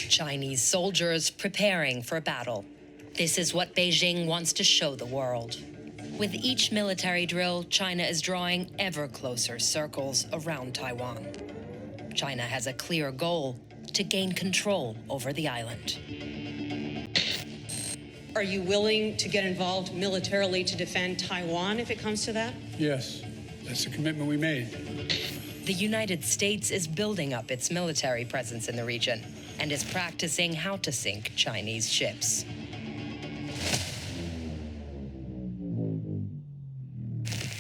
Chinese soldiers preparing for battle. This is what Beijing wants to show the world. With each military drill, China is drawing ever closer circles around Taiwan. China has a clear goal: to gain control over the island. Are you willing to get involved militarily to defend Taiwan if it comes to that? Yes, that's the commitment we made. The United States is building up its military presence in the region and is practicing how to sink Chinese ships.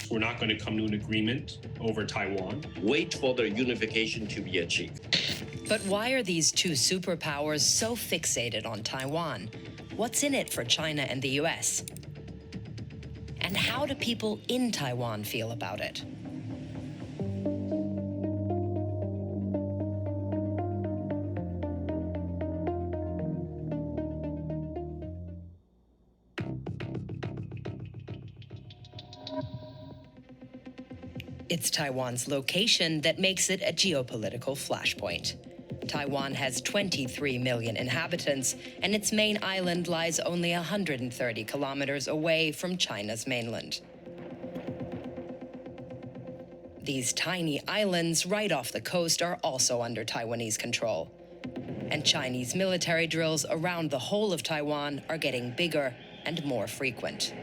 We're not going to come to an agreement over Taiwan. Wait for the unification to be achieved. But why are these two superpowers so fixated on Taiwan? What's in it for China and the US? And how do people in Taiwan feel about it? It's Taiwan's location that makes it a geopolitical flashpoint. Taiwan has 23 million inhabitants, and its main island lies only 130 kilometers away from China's mainland. These tiny islands right off the coast are also under Taiwanese control. And Chinese military drills around the whole of Taiwan are getting bigger and more frequent.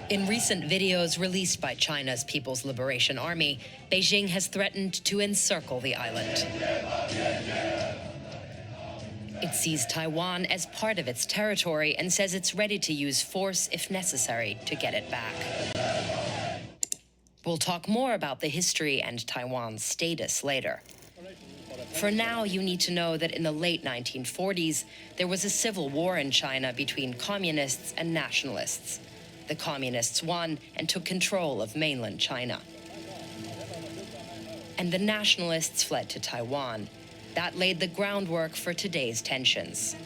In recent videos released by China's People's Liberation Army, Beijing has threatened to encircle the island. It sees Taiwan as part of its territory and says it's ready to use force if necessary to get it back. We'll talk more about the history and Taiwan's status later. For now, you need to know that in the late 1940s, there was a civil war in China between communists and nationalists. The communists won and took control of mainland China. And the nationalists fled to Taiwan. That laid the groundwork for today's tensions.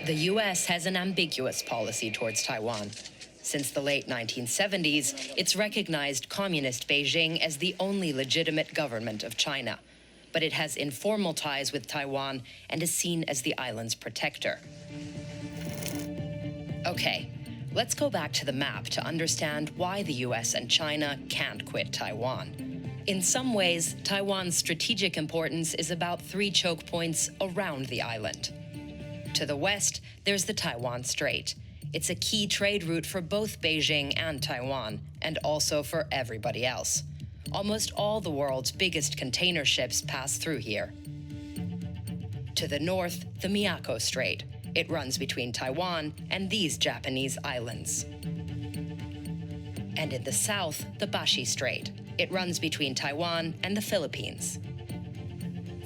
The US has an ambiguous policy towards Taiwan. Since the late 1970s, it's recognized communist Beijing as the only legitimate government of China. But it has informal ties with Taiwan and is seen as the island's protector. Okay, let's go back to the map to understand why the US and China can't quit Taiwan. In some ways, Taiwan's strategic importance is about 3 choke points around the island. To the west, there's the Taiwan Strait. It's a key trade route for both Beijing and Taiwan, and also for everybody else. Almost all the world's biggest container ships pass through here. To the north, the Miyako Strait. It runs between Taiwan and these Japanese islands. And in the south, the Bashi Strait. It runs between Taiwan and the Philippines.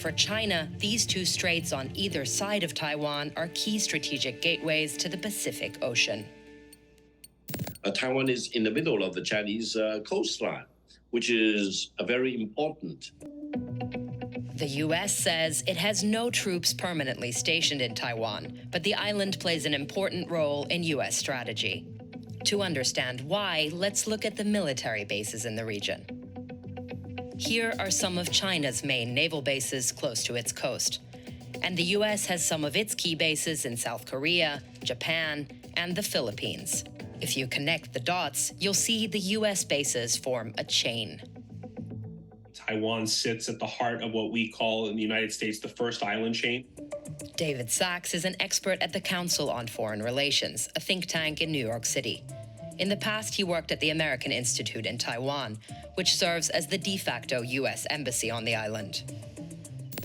For China, these two straits on either side of Taiwan are key strategic gateways to the Pacific Ocean. Taiwan is in the middle of the Chinese coastline, which is very important. The US says it has no troops permanently stationed in Taiwan, but the island plays an important role in US strategy. To understand why, let's look at the military bases in the region. Here are some of China's main naval bases close to its coast. And the US has some of its key bases in South Korea, Japan, and the Philippines. If you connect the dots, you'll see the US bases form a chain. Taiwan sits at the heart of what we call in the United States the first island chain. David Sachs is an expert at the Council on Foreign Relations, a think tank in New York City. In the past, he worked at the American Institute in Taiwan, which serves as the de facto US embassy on the island.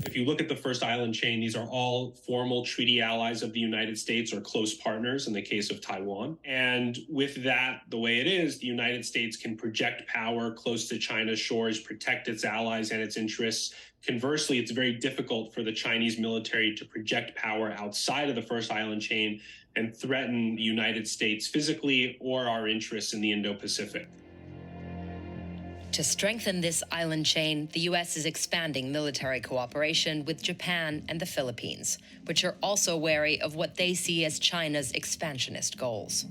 If you look at the first island chain, these are all formal treaty allies of the United States or close partners in the case of Taiwan. And with that, the way it is, the United States can project power close to China's shores, protect its allies and its interests. Conversely, it's very difficult for the Chinese military to project power outside of the first island chain and threaten the United States physically or our interests in the Indo-Pacific. To strengthen this island chain, the US is expanding military cooperation with Japan and the Philippines, which are also wary of what they see as China's expansionist goals.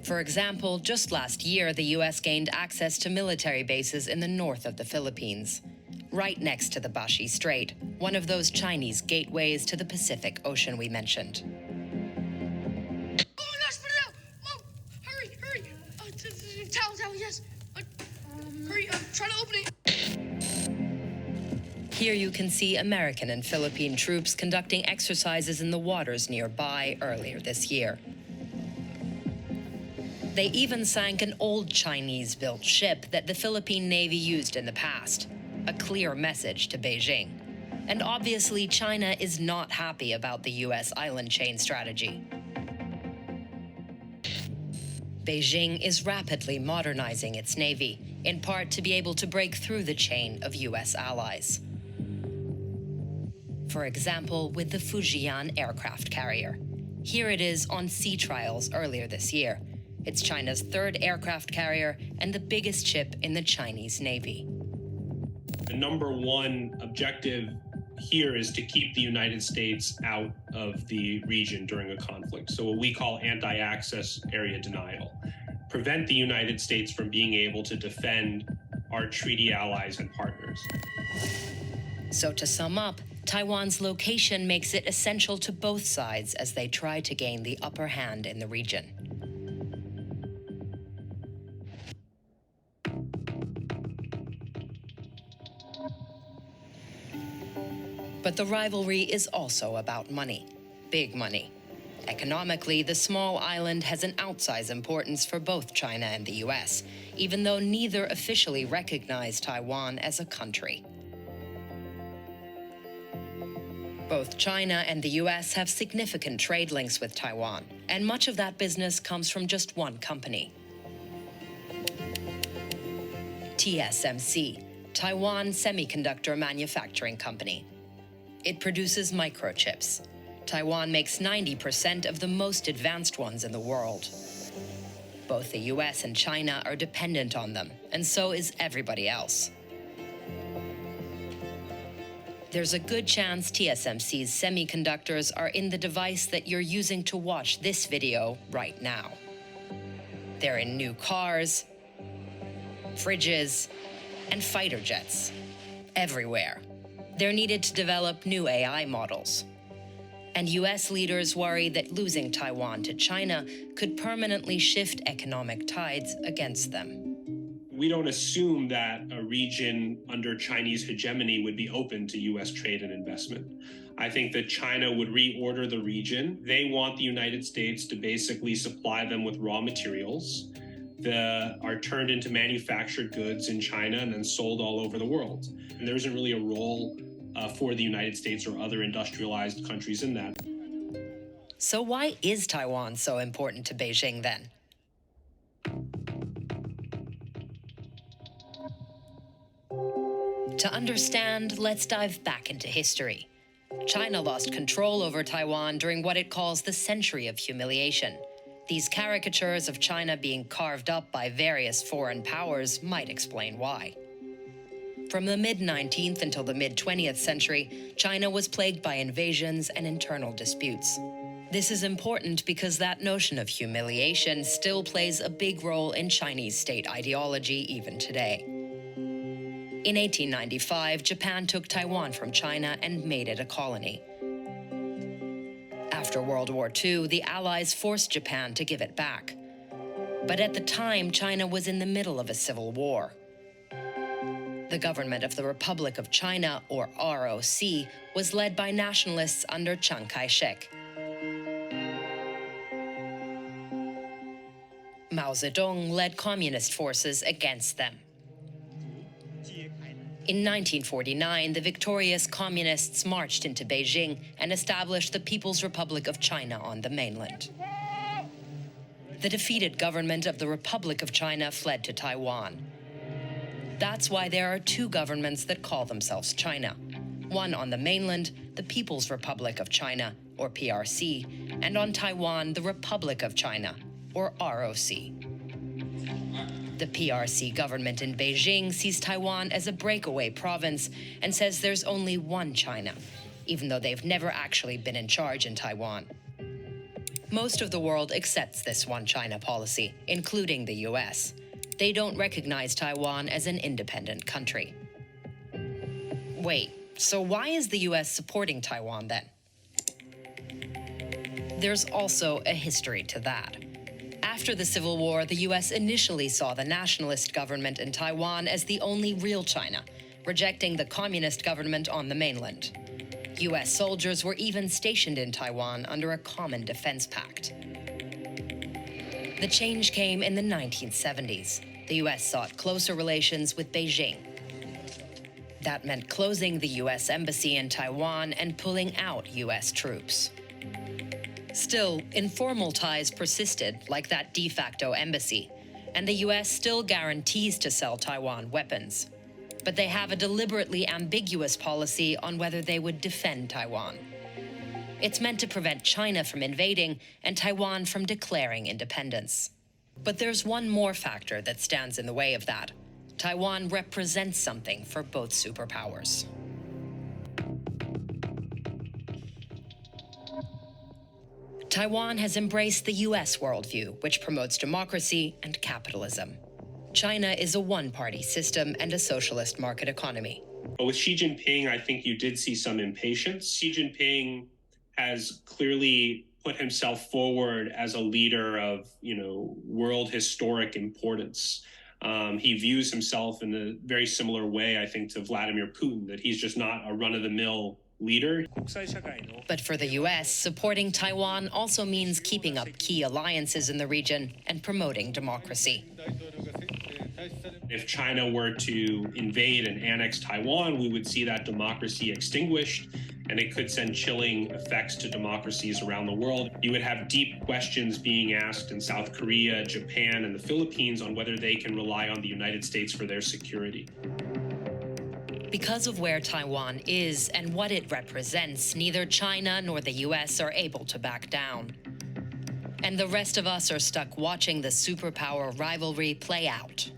For example, just last year, the US gained access to military bases in the north of the Philippines, right next to the Bashi Strait, one of those Chinese gateways to the Pacific Ocean we mentioned. Oh my gosh, put it out! Mom, hurry, hurry! Towel, yes. Hurry, I'm trying to open it. Here you can see American and Philippine troops conducting exercises in the waters nearby earlier this year. They even sank an old Chinese-built ship that the Philippine Navy used in the past. A clear message to Beijing. And obviously, China is not happy about the US island chain strategy. Beijing is rapidly modernizing its navy, in part to be able to break through the chain of US allies. For example, with the Fujian aircraft carrier. Here it is on sea trials earlier this year. It's China's third aircraft carrier and the biggest ship in the Chinese Navy. The number one objective here is to keep the United States out of the region during a conflict. So what we call anti-access area denial. Prevent the United States from being able to defend our treaty allies and partners. So to sum up, Taiwan's location makes it essential to both sides as they try to gain the upper hand in the region. But the rivalry is also about money. Big money. Economically, the small island has an outsized importance for both China and the US, even though neither officially recognize Taiwan as a country. Both China and the US have significant trade links with Taiwan, and much of that business comes from just one company. TSMC, Taiwan Semiconductor Manufacturing Company. It produces microchips. Taiwan makes 90% of the most advanced ones in the world. Both the US and China are dependent on them, and so is everybody else. There's a good chance TSMC's semiconductors are in the device that you're using to watch this video right now. They're in new cars, fridges, and fighter jets. Everywhere. They're needed to develop new AI models. And US leaders worry that losing Taiwan to China could permanently shift economic tides against them. We don't assume that a region under Chinese hegemony would be open to US trade and investment. I think that China would reorder the region. They want the United States to basically supply them with raw materials that are turned into manufactured goods in China and then sold all over the world. And there isn't really a role for the United States or other industrialized countries in that. So why is Taiwan so important to Beijing then? To understand, let's dive back into history. China lost control over Taiwan during what it calls the Century of Humiliation. These caricatures of China being carved up by various foreign powers might explain why. From the mid-19th until the mid-20th century, China was plagued by invasions and internal disputes. This is important because that notion of humiliation still plays a big role in Chinese state ideology even today. In 1895, Japan took Taiwan from China and made it a colony. After World War II, the Allies forced Japan to give it back. But at the time, China was in the middle of a civil war. The government of the Republic of China, or ROC, was led by nationalists under Chiang Kai-shek. Mao Zedong led communist forces against them. In 1949, the victorious communists marched into Beijing and established the People's Republic of China on the mainland. The defeated government of the Republic of China fled to Taiwan. That's why there are two governments that call themselves China. One on the mainland, the People's Republic of China, or PRC, and on Taiwan, the Republic of China, or ROC. The PRC government in Beijing sees Taiwan as a breakaway province and says there's only one China, even though they've never actually been in charge in Taiwan. Most of the world accepts this one China policy, including the US. They don't recognize Taiwan as an independent country. Wait, so why is the US supporting Taiwan then? There's also a history to that. After the Civil War, the US initially saw the nationalist government in Taiwan as the only real China, rejecting the communist government on the mainland. US soldiers were even stationed in Taiwan under a common defense pact. The change came in the 1970s. The US sought closer relations with Beijing. That meant closing the US embassy in Taiwan and pulling out US troops. Still, informal ties persisted, like that de facto embassy, and the US still guarantees to sell Taiwan weapons. But they have a deliberately ambiguous policy on whether they would defend Taiwan. It's meant to prevent China from invading and Taiwan from declaring independence. But there's one more factor that stands in the way of that. Taiwan represents something for both superpowers. Taiwan has embraced the US worldview, which promotes democracy and capitalism. China is a one-party system and a socialist market economy. But with Xi Jinping, I think you did see some impatience. Xi Jinping has clearly put himself forward as a leader of, world historic importance. He views himself in a very similar way, I think, to Vladimir Putin, that he's just not a run-of-the-mill leader. But for the US, supporting Taiwan also means keeping up key alliances in the region and promoting democracy. If China were to invade and annex Taiwan, we would see that democracy extinguished, and it could send chilling effects to democracies around the world. You would have deep questions being asked in South Korea, Japan, and the Philippines on whether they can rely on the United States for their security. Because of where Taiwan is and what it represents, neither China nor the US are able to back down. And the rest of us are stuck watching the superpower rivalry play out.